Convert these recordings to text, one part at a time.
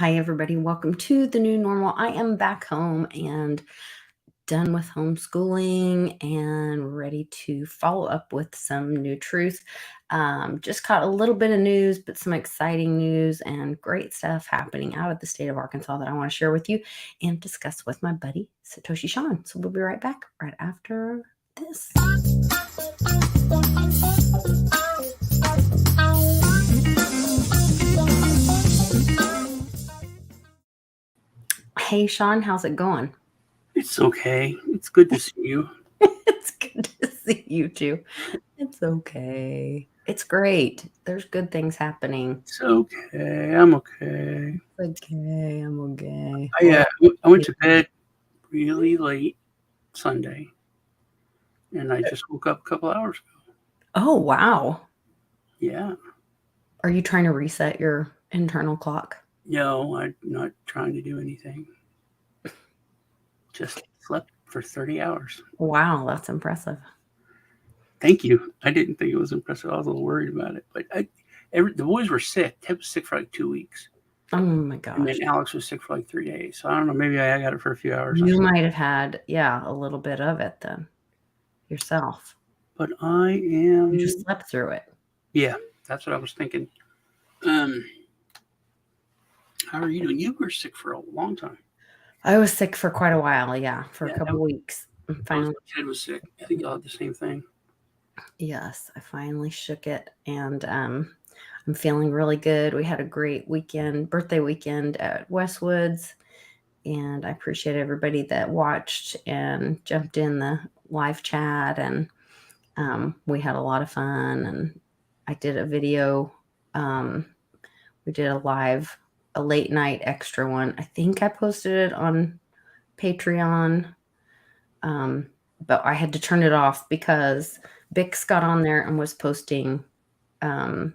Hi, everybody. Welcome to the new normal. I am back home and done with homeschooling and ready to follow up with some new truth. Just caught a little bit of news, but some exciting news and great stuff happening out of the state of Arkansas that I want to share with you and discuss with my buddy, Satoshi Sean. So we'll be right back right after this. Hey, Sean, how's it going? It's okay. It's good to see you. It's good to see you too. It's okay. It's great. There's good things happening. It's okay. I'm okay. It's okay. I'm okay. I went to bed really late Sunday, and I just woke up a couple hours ago. Oh, wow. Yeah. Are you trying to reset your internal clock? No, I'm not trying to do anything. Just slept for 30 hours. Wow, that's impressive. Thank you. I didn't think it was impressive. I was a little worried about it, but the boys were sick. Ted was sick for like 2 weeks. Oh my And then gosh. Alex was sick for like 3 days. So I don't know. Maybe I got it for a few hours. You might have had, a little bit of it then yourself. But I am. You just slept through it. Yeah, that's what I was thinking. How are you doing? You were sick for a long time. I was sick for quite a while, for a couple weeks. Finally, Ted was sick. I think y'all had the same thing. Yes, I finally shook it, and I'm feeling really good. We had a great birthday weekend at Westwoods, and I appreciate everybody that watched and jumped in the live chat, and we had a lot of fun, and I did a video. We did a late night extra one. I think I posted it on Patreon, but I had to turn it off because Bix got on there and was posting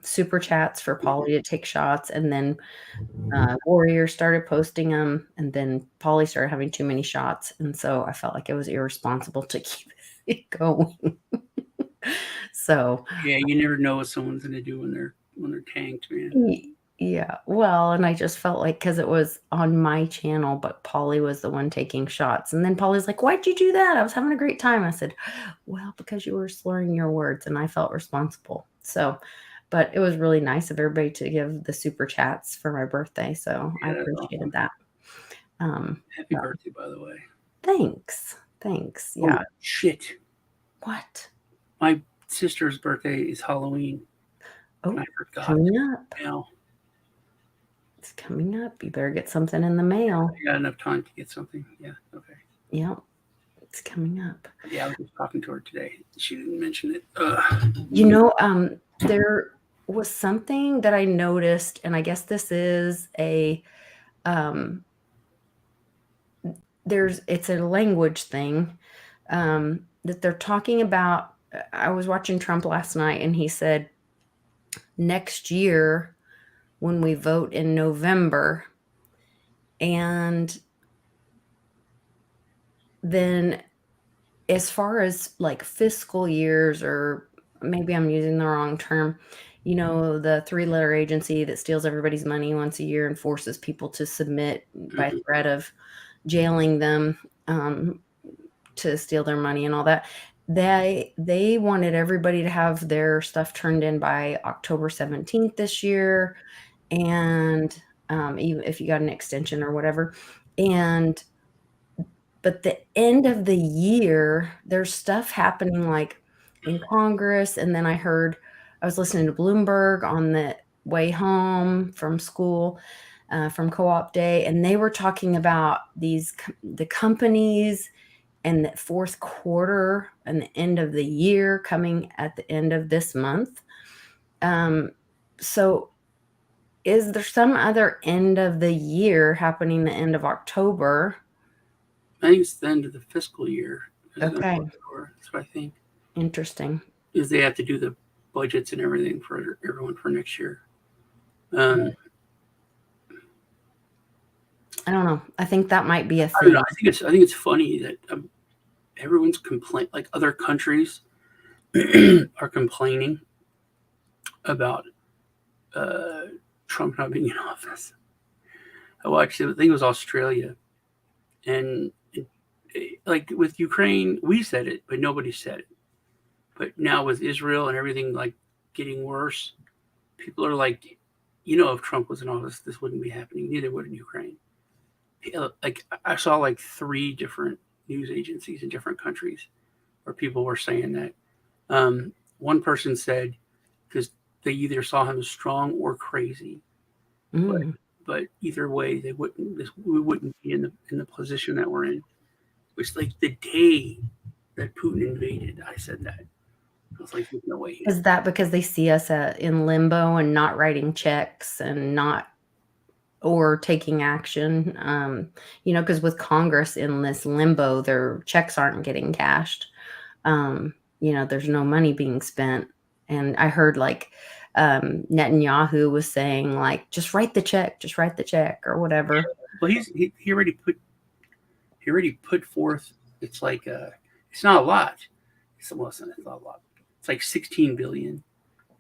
super chats for Polly to take shots, and then Warrior started posting them, and then Polly started having too many shots, and so I felt like it was irresponsible to keep it going. So yeah, you never know what someone's gonna do when they're tanked, man. Yeah, well, and I just felt like because it was on my channel, but Polly was the one taking shots, and then Polly's like, "Why'd you do that? I was having a great time." I said, "Well, because you were slurring your words, and I felt responsible." So, but it was really nice of everybody to give the super chats for my birthday, so I appreciated that. Happy birthday, by the way. Thanks. Yeah. Oh, shit. What? My sister's birthday is Halloween. Oh, I forgot. coming up. Now. It's coming up. You better get something in the mail. I got enough time to get something. Yeah, okay. Yep. It's coming up. Yeah, I was just talking to her today. She didn't mention it. There was something that I noticed, and I guess this is it's a language thing, that they're talking about. I was watching Trump last night, and he said, next year when we vote in November, and then as far as like fiscal years, or maybe I'm using the wrong term, the 3-letter agency that steals everybody's money once a year and forces people to submit by threat of jailing them to steal their money and all that. They wanted everybody to have their stuff turned in by October 17th this year, and even if you got an extension or whatever. But the end of the year, there's stuff happening like in Congress. And then I was listening to Bloomberg on the way home from school, from Co-op Day, and they were talking about the companies and the fourth quarter and the end of the year coming at the end of this month. So is there some other end of the year happening the end of October? I think it's the end of the fiscal year. Okay. That's what I think. Interesting. Is they have to do the budgets and everything for everyone for next year. I don't know. I think that might be a thing. I don't know. I think it's funny that everyone's like other countries are complaining about Trump not being in office. I watched it. I think it was Australia, and like with Ukraine, we said it, but nobody said it. But now with Israel and everything like getting worse, people are like, if Trump was in office, this wouldn't be happening. Neither would in Ukraine. Like I saw like 3 different news agencies in different countries where people were saying that. One person said because they either saw him as strong or crazy, but either way, we wouldn't be in the position that we're in. Which like the day that Putin invaded, I said that. I was like, there's no way. Is that because they see us in limbo and not writing checks and not or taking action? Because with Congress in this limbo, their checks aren't getting cashed. There's no money being spent. And I heard like Netanyahu was saying like, just write the check or whatever. Well, he already put forth. It's like it's not a lot. It's not a lot. It's like 16 billion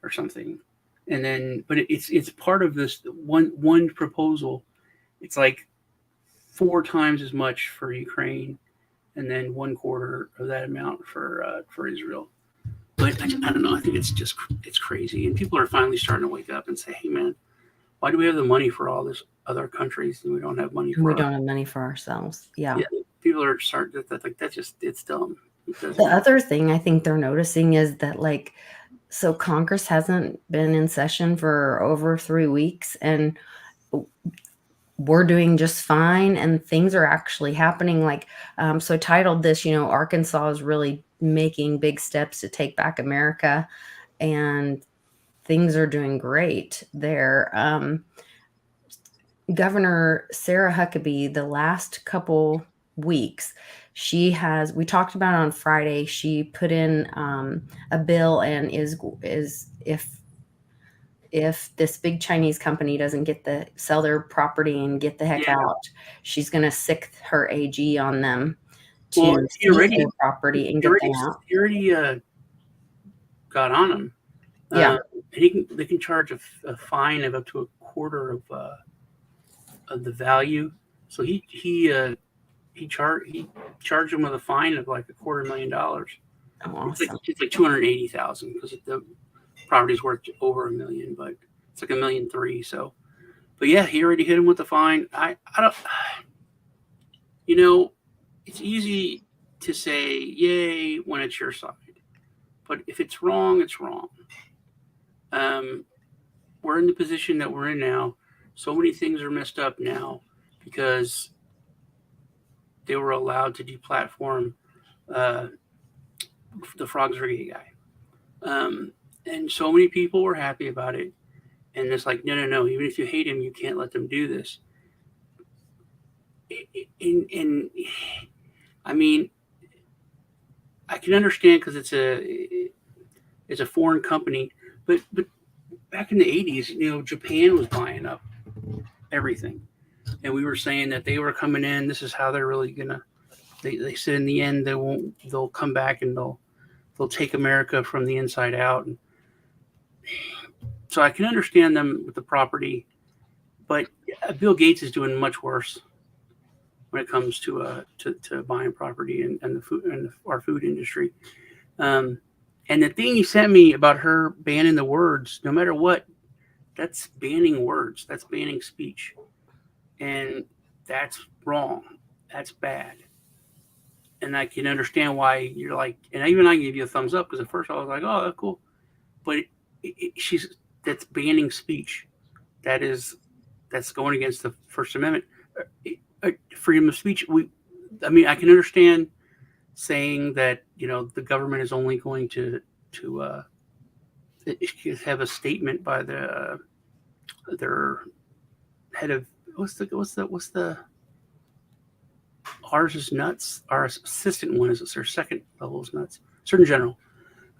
or something, and then but it's part of this one proposal. It's like 4 times as much for Ukraine, and then 1/4 of that amount for Israel. But I don't know. I think it's crazy, and people are finally starting to wake up and say, "Hey, man, why do we have the money for all this other countries and we don't have money for we don't have money for ourselves?" Yeah. People are starting to like that's just it's dumb. The other thing I think they're noticing is that like, so Congress hasn't been in session for over 3 weeks, and we're doing just fine, and things are actually happening. Like, so I titled this, Arkansas is really making big steps to take back America, and things are doing great there. Governor Sarah Huckabee, the last couple weeks, we talked about it on Friday, she put in a bill and is if this big Chinese company doesn't sell their property and get the heck out, she's going to sic her AG on them to seize their property and get them out. He already got on them. Yeah. And they can charge a fine of up to 1/4 of the value. So he charged him with a fine of like $250,000. Oh, awesome. It's like 280,000 because the property's worth over $1 million, but it's like $1.3 million. So, but yeah, he already hit him with the fine. I don't. It's easy to say yay when it's your side, but if it's wrong, it's wrong. We're in the position that we're in now. So many things are messed up now because they were allowed to deplatform the Frogs for Gay guy. And so many people were happy about it. And it's like, no. Even if you hate him, you can't let them do this. And I mean, I can understand because it's a foreign company, but back in the 80s, Japan was buying up everything, and we were saying that they were coming in. This is how they're really gonna. They said in the end they'll come back and they'll take America from the inside out. And so I can understand them with the property, but Bill Gates is doing much worse when it comes to buying property and the food and our food industry. And the thing he sent me about her banning the words, no matter what, that's banning words. That's banning speech. And that's wrong. That's bad. And I can understand why you're like, and even I give you a thumbs up because at first I was like, oh, that's cool. But that's banning speech. That's going against the First Amendment. Freedom of speech. I can understand saying that the government is only going to have a statement by their head of what's the ours is nuts. Our assistant one is their second level is nuts. Surgeon General,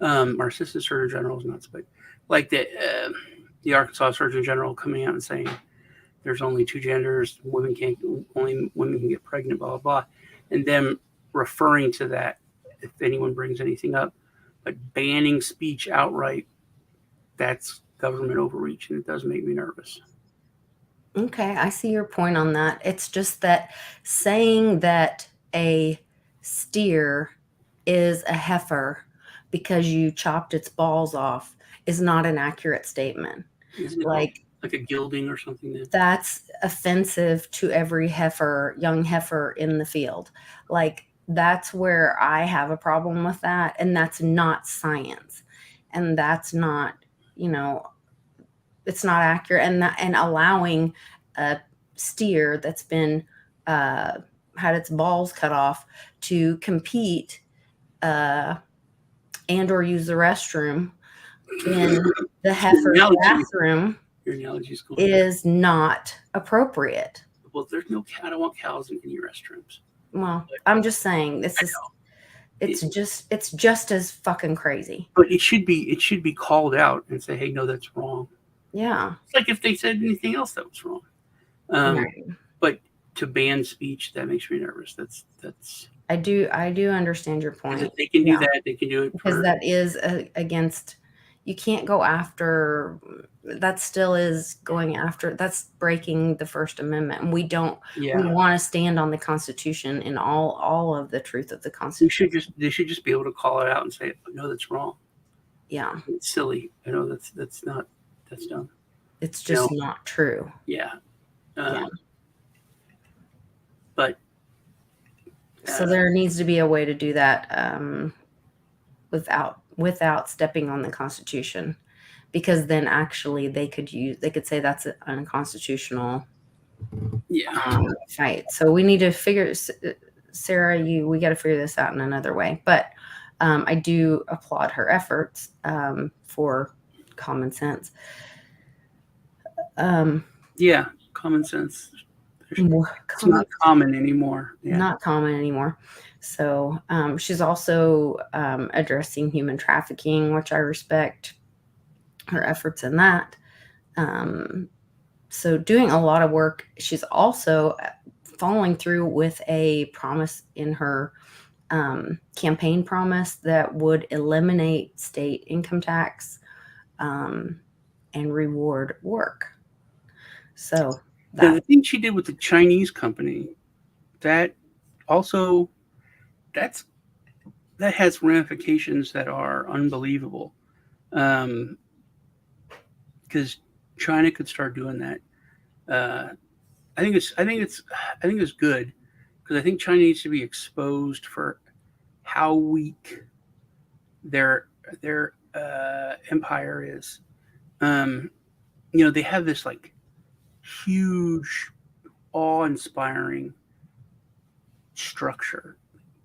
our assistant Surgeon General is nuts. But like the Arkansas Surgeon General coming out and saying there's only 2 genders, only women can get pregnant, blah blah blah, and them referring to that if anyone brings anything up, but banning speech outright, that's government overreach, and it does make me nervous. Okay, I see your point on that. It's just that saying that a steer is a heifer because you chopped its balls off is not an accurate statement. Isn't it called Like, like a gilding or something then? that's offensive to every heifer, young heifer in the field. Like, that's where I have a problem with that. And that's not science. And that's not, you know, it's not accurate. And allowing a steer that's been, had its balls cut off to compete, and or use the restroom in the Your heifer's analogy, bathroom your analogy is going. is not appropriate. Well, there's no. I don't want cows in any restrooms. Well, I'm just saying this I is know. it's just as fucking crazy. But it should be called out and say, hey, no, that's wrong. Yeah. It's like if they said anything else that was wrong. Um, Right. but to ban speech, that makes me nervous. That's I do understand your because point. if they can do Yeah. that, they can do it Because for. that is against, you can't go after, that still is going after, that's breaking the First Amendment. And we Yeah. want to stand on the Constitution and all of the truth of the They Constitution. should just be able to call it out and say, no, that's wrong. Yeah. It's silly. I know that's dumb. It's You know, just not true. yeah. Yeah. But So there needs to be a way to do that, without stepping on the Constitution, because then actually they could say that's unconstitutional, yeah, fight. So we need to figure, Sarah, we got to figure this out in another way. But I do applaud her efforts, for common sense. yeah, common sense. It's Common, not common anymore. Yeah. not common anymore. So she's also addressing human trafficking, which I respect her efforts in that. So doing a lot of work. She's also following through with a promise in her campaign promise that would eliminate state income tax, and reward work. So The thing she did with the Chinese company, that also that has ramifications that are unbelievable. Because China could start doing that. I think it's good because I think China needs to be exposed for how weak their empire is. They have this like huge, awe-inspiring structure,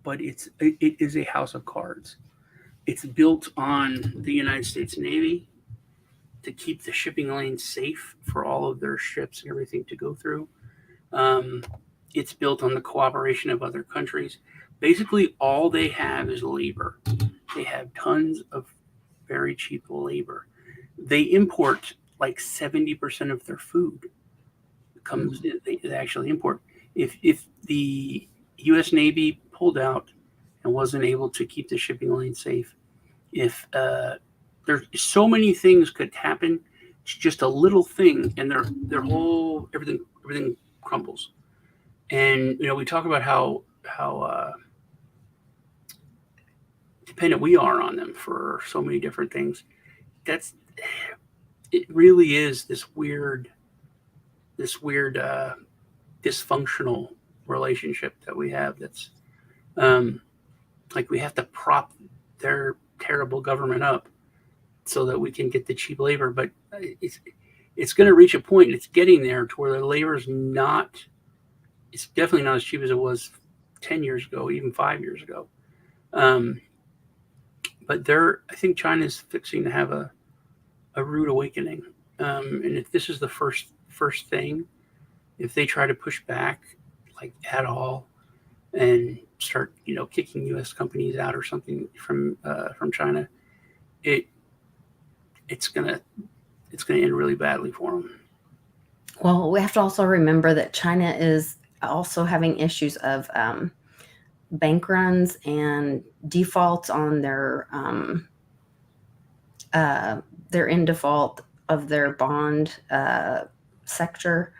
but it is a house of cards. It's built on the United States Navy to keep the shipping lanes safe for all of their ships and everything to go through. It's built on the cooperation of other countries. Basically, all they have is labor. They have tons of very cheap labor. They import like 70% of their food. They actually import. If the U.S. Navy pulled out and wasn't able to keep the shipping lane safe, if there's so many things could happen, it's just a little thing, and their whole everything crumbles. And we talk about how dependent we are on them for so many different things. It really is this weird dysfunctional relationship that we have. That's like we have to prop their terrible government up so that we can get the cheap labor, but it's going to reach a point. It's getting there to where the labor is not. It's definitely not as cheap as it was 10 years ago, even 5 years ago. But I think China is fixing to have a rude awakening. And if this is the first thing, if they try to push back like at all and start kicking U.S. companies out or something from China, it's gonna end really badly for them. Well, we have to also remember that China is also having issues of bank runs and defaults on they're in default of their bond sector.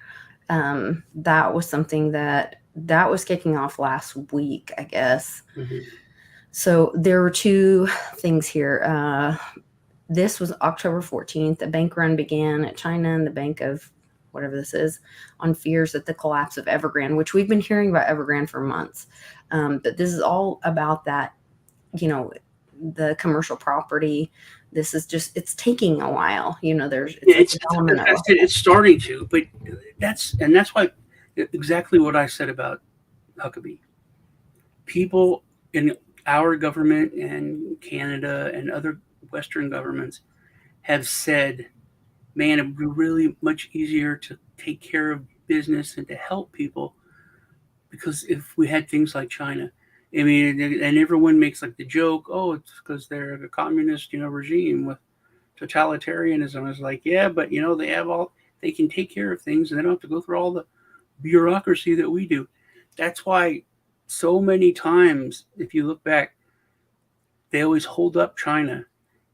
That was something that was kicking off last week, I guess. Mhm. So there were two things here. This was October 14th. A bank run began at China and the Bank of whatever this is on fears that the collapse of Evergrande, which we've been hearing about Evergrande for months. But this is all about that, the commercial property. This is just, it's taking a while. It's Yeah, a development that's it. It's starting to, but that's why exactly what I said about Huckabee. People in our government and Canada and other Western governments have said, man, it would be really much easier to take care of business and to help people because if we had things like China. I mean, and everyone makes like the joke, oh, it's because they're a communist, regime with totalitarianism. It's like, yeah, but they can take care of things and they don't have to go through all the bureaucracy that we do. That's why so many times, if you look back, they always hold up China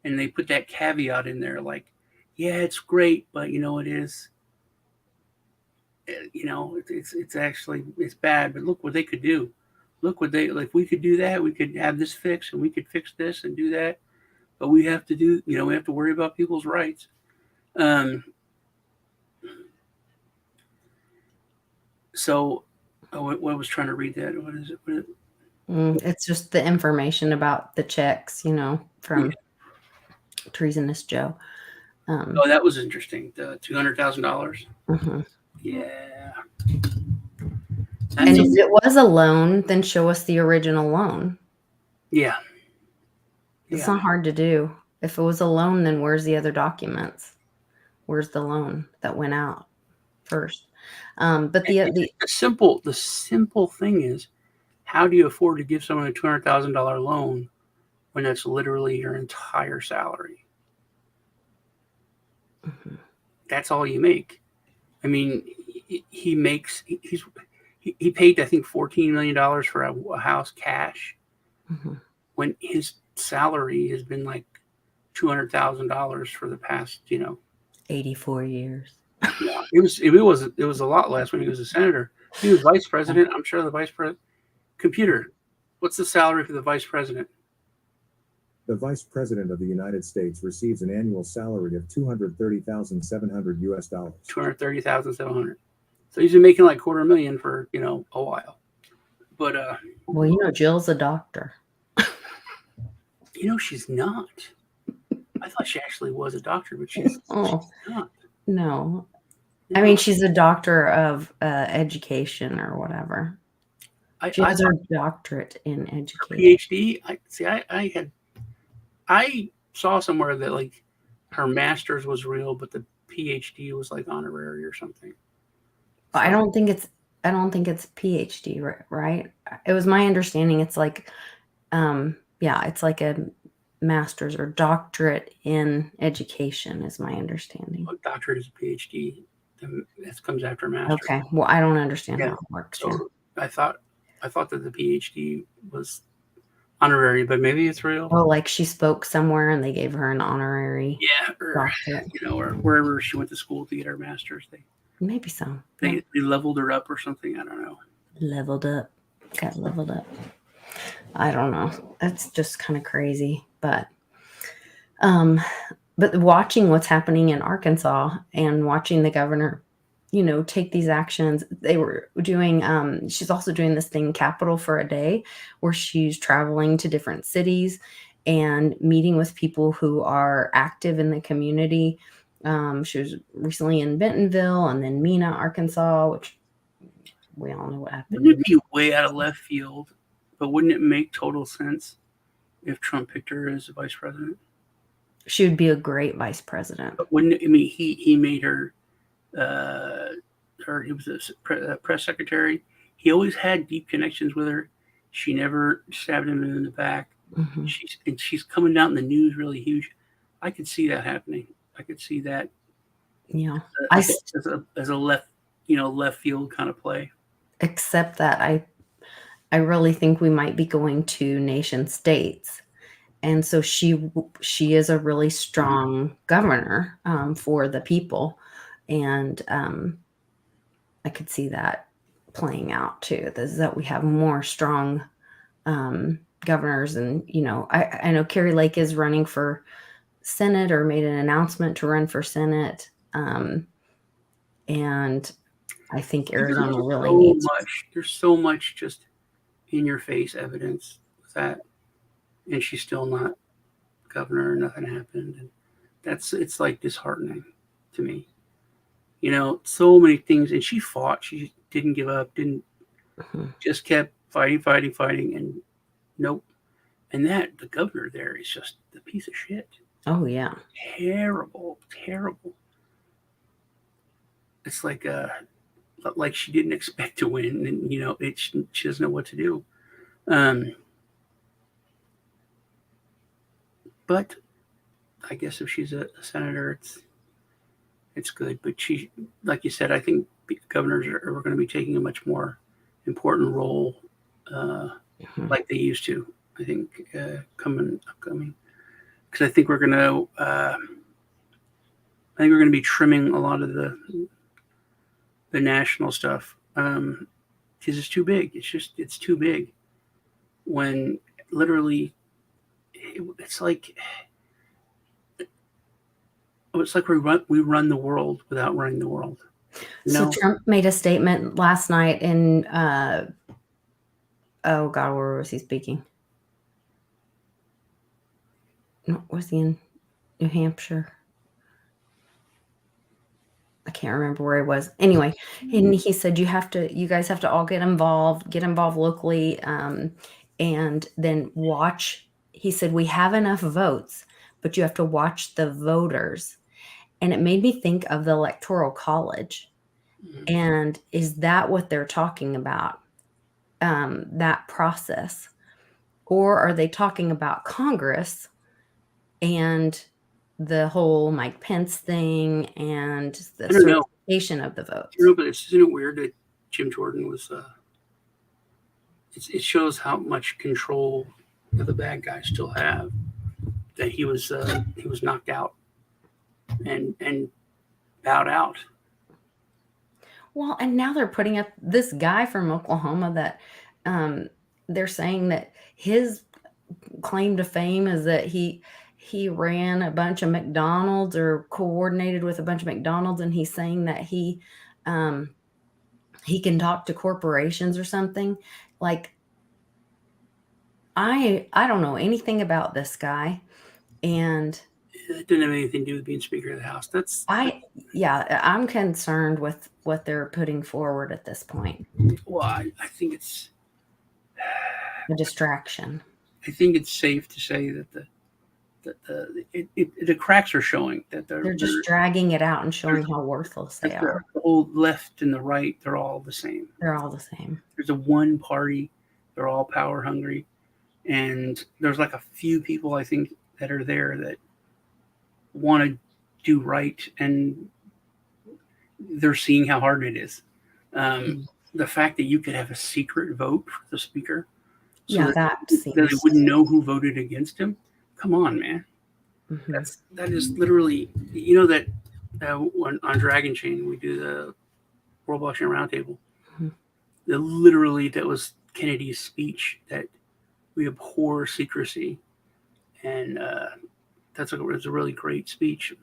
and they put that caveat in there like, yeah, it's great, but it is, it's actually, it's bad, but look what they could do. Look what they, like, we could do that. We could have this fixed and we could fix this and do that. But we have to we have to worry about people's rights. Um, so what I was trying to read that. What is it? It's just the information about the checks, from Treasonous Joe. Oh, that was interesting. The $200,000. Mhm. Yeah. And if it was a loan, then show us the original loan. Yeah. It's not hard to do. If it was a loan, then where's the other documents? Where's the loan that went out first? But the simple thing is, how do you afford to give someone a $200,000 loan when that's literally your entire salary? Mhm. That's all you make. I mean, he paid, I think, $14 million for a house cash, when his salary has been like $200,000 for the past, 84 years. Yeah, it was a lot less when he was a senator. He was vice president. I'm sure the vice president. Computer, what's the salary for the vice president? The Vice President of the United States receives an annual salary of $230,700 US. $230,700. So he's been making like $250,000 for a while. But well, Jill's a doctor. She's not. I thought she actually was a doctor, but she's not. No. I mean, she's a doctor of education or whatever. She has her doctorate in education. PhD. I saw somewhere that like her master's was real, but the PhD was like honorary or something. So, I don't think it's PhD, right? It was my understanding it's like, it's like a master's or doctorate in education is my understanding. A doctorate is a PhD. That comes after master. Okay. Well, I don't understand how it works. So I thought that the PhD was honorary, but maybe it's real. Oh, like she spoke somewhere and they gave her an honorary. Yeah, or or wherever she went to school to get her master's. Maybe so. They leveled her up or something. I don't know. Leveled up. Got leveled up. I don't know. That's just kind of crazy. But watching what's happening in Arkansas and watching the governor, take these actions. They were doing, she's also doing this thing, Capital for a Day, where she's traveling to different cities and meeting with people who are active in the community. She was recently in Bentonville and then Mena, Arkansas, which we all know what happened. Wouldn't it be way out of left field, but wouldn't it make total sense if Trump picked her as a vice president? She would be a great vice president. But wouldn't it, I mean, he made her, he was a press secretary. He always had deep connections with her. She never stabbed him in the back. Mm-hmm. She's coming down in the news really huge. I could see that happening. I could see that. Yeah, as a left field kind of play. Except that I really think we might be going to nation states, and so she is a really strong governor for the people, and I could see that playing out too. That we have more strong governors, and I know Carrie Lake is running for Senate, or made an announcement to run for Senate, and I think Arizona really needs There's so much just in your face evidence with that, and she's still not governor. Nothing happened, and it's like disheartening to me. So many things, and she fought. She didn't give up. Just kept fighting, and nope. And the governor there is just the piece of shit. Oh yeah, terrible. It's like she didn't expect to win, and she doesn't know what to do. But I guess if she's a senator, it's good. But she, like you said, I think governors are going to be taking a much more important role, like they used to. I think upcoming, because I think we're going to be trimming a lot of the national stuff, because it's too big. It's too big. When literally, it's like we run the world without running the world. So Trump made a statement last night in oh God, where was he speaking? No, was he in New Hampshire? I can't remember where he was. Anyway, and he said you guys have to all get involved locally, and then watch. He said we have enough votes, but you have to watch the voters. And it made me think of the Electoral College. And is that what they're talking about? That process? Or are they talking about Congress and the whole Mike Pence thing and the certification of the votes? But isn't it weird that Jim Jordan was it shows how much control the bad guys still have, that he was knocked out and bowed out. Well, and now they're putting up this guy from Oklahoma that they're saying that his claim to fame is that he ran a bunch of McDonald's or coordinated with a bunch of McDonald's, and he's saying that he can talk to corporations or something. Like, I don't know anything about this guy, and it didn't have anything to do with being Speaker of the House. I'm concerned with what they're putting forward at this point. Well, I think it's a distraction. I think it's safe to say that the cracks are showing, that they're just dragging it out and showing how worthless they are. The whole left and the right, they're all the same. There's a one party. They're all power hungry, and there's like a few people, I think, that are there that want to do right, and they're seeing how hard it is. The fact that you could have a secret vote for the speaker, that they wouldn't know who voted against him. Come on, man. Mm-hmm. That is literally, that on Dragon Chain we do the World Blockchain Roundtable. Mm-hmm. That was Kennedy's speech, that we abhor secrecy, and it was a really great speech.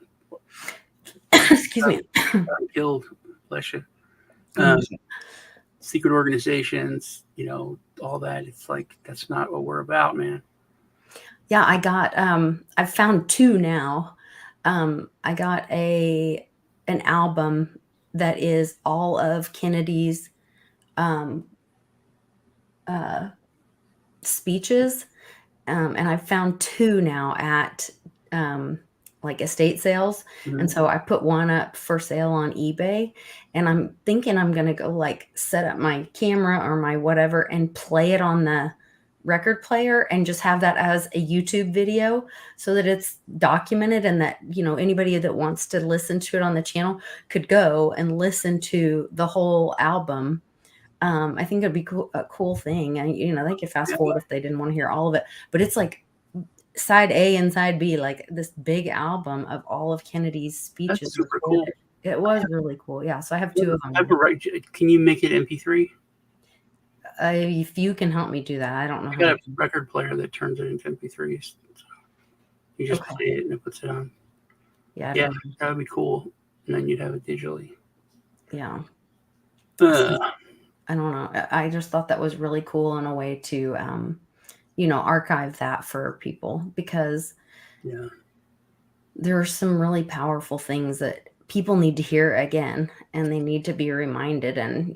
Excuse me. Killed, bless you. Secret organizations, all that. It's like, that's not what we're about, man. Yeah, I got I've found two now. I got an album that is all of Kennedy's speeches, and I've found two now at like estate sales. Mm-hmm. And so I put one up for sale on eBay, and I'm thinking I'm going to go like set up my camera or my whatever and play it on the record player and just have that as a YouTube video so that it's documented, and that, anybody that wants to listen to it on the channel could go and listen to the whole album. I think it'd be a cool thing. And, they could fast forward if they didn't want to hear all of it, but it's like side A and side B, like this big album of all of Kennedy's speeches. That's super cool. It was really cool. Yeah. So I have two of them. I have a right. Can you make it MP3? If you can help me do that, I don't know I how got to a record player that turns it into MP3s. So you just Okay. play it and it puts it on. Yeah. I Yeah, don't know. that would be cool. And then you'd have it digitally. Yeah. Uh, I don't know. I just thought that was really cool in a way to, archive that for people, because yeah. there are some really powerful things that people need to hear again, and they need to be reminded. And,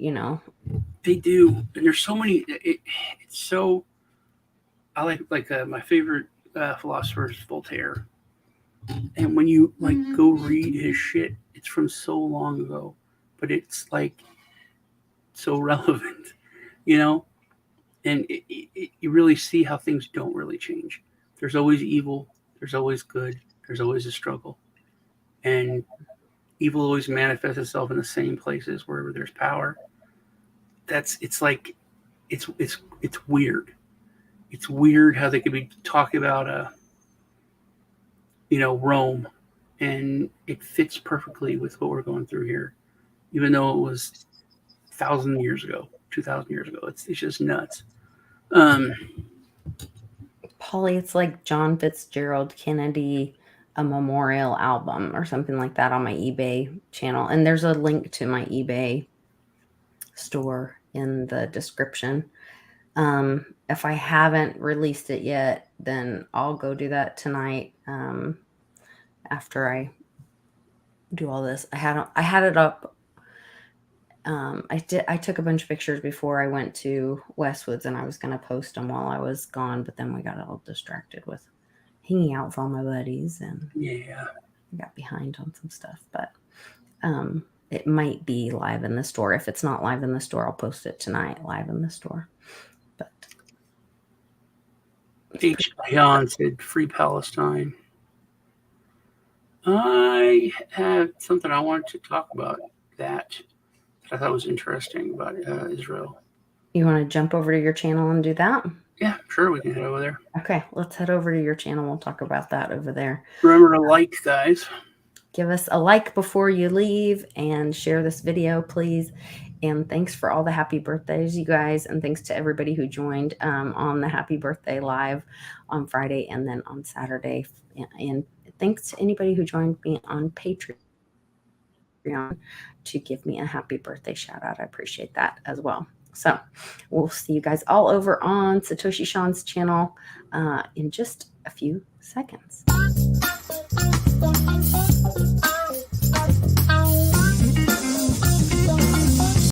They do. And there's so many. It's so. I like my favorite philosopher is Voltaire. And when you go read his shit, it's from so long ago, but it's like so relevant, you know. And you really see how things don't really change. There's always evil. There's always good. There's always a struggle, and evil always manifests itself in the same places wherever there's power. It's like it's weird. It's weird how they could be talking about Rome, and it fits perfectly with what we're going through here, even though it was 1,000 years ago, 2,000 years ago. It's just nuts. Polly, it's like John Fitzgerald Kennedy, a memorial album or something like that on my eBay channel. And there's a link to my eBay store in the description. If I haven't released it yet, then I'll go do that tonight. After I do all this, I had it up. I took a bunch of pictures before I went to Westwoods, and I was going to post them while I was gone, but then we got all distracted with hanging out with all my buddies, and Yeah. I got behind on some stuff. But it might be live in the store. If it's not live in the store, I'll post it tonight live in the store. But H. Jan said, "Free Palestine." I have something I wanted to talk about that I thought was interesting about Israel. You want to jump over to your channel and do that? Yeah, sure, we can head over there. Okay, let's head over to your channel. We'll talk about that over there. Remember to like, guys. Give us a like before you leave and share this video, please. And thanks for all the happy birthdays, you guys. And thanks to everybody who joined on the happy birthday live on Friday and then on Saturday. And thanks to anybody who joined me on Patreon to give me a happy birthday shout out. I appreciate that as well. So we'll see you guys all over on Satoshi Sean's channel in just a few seconds.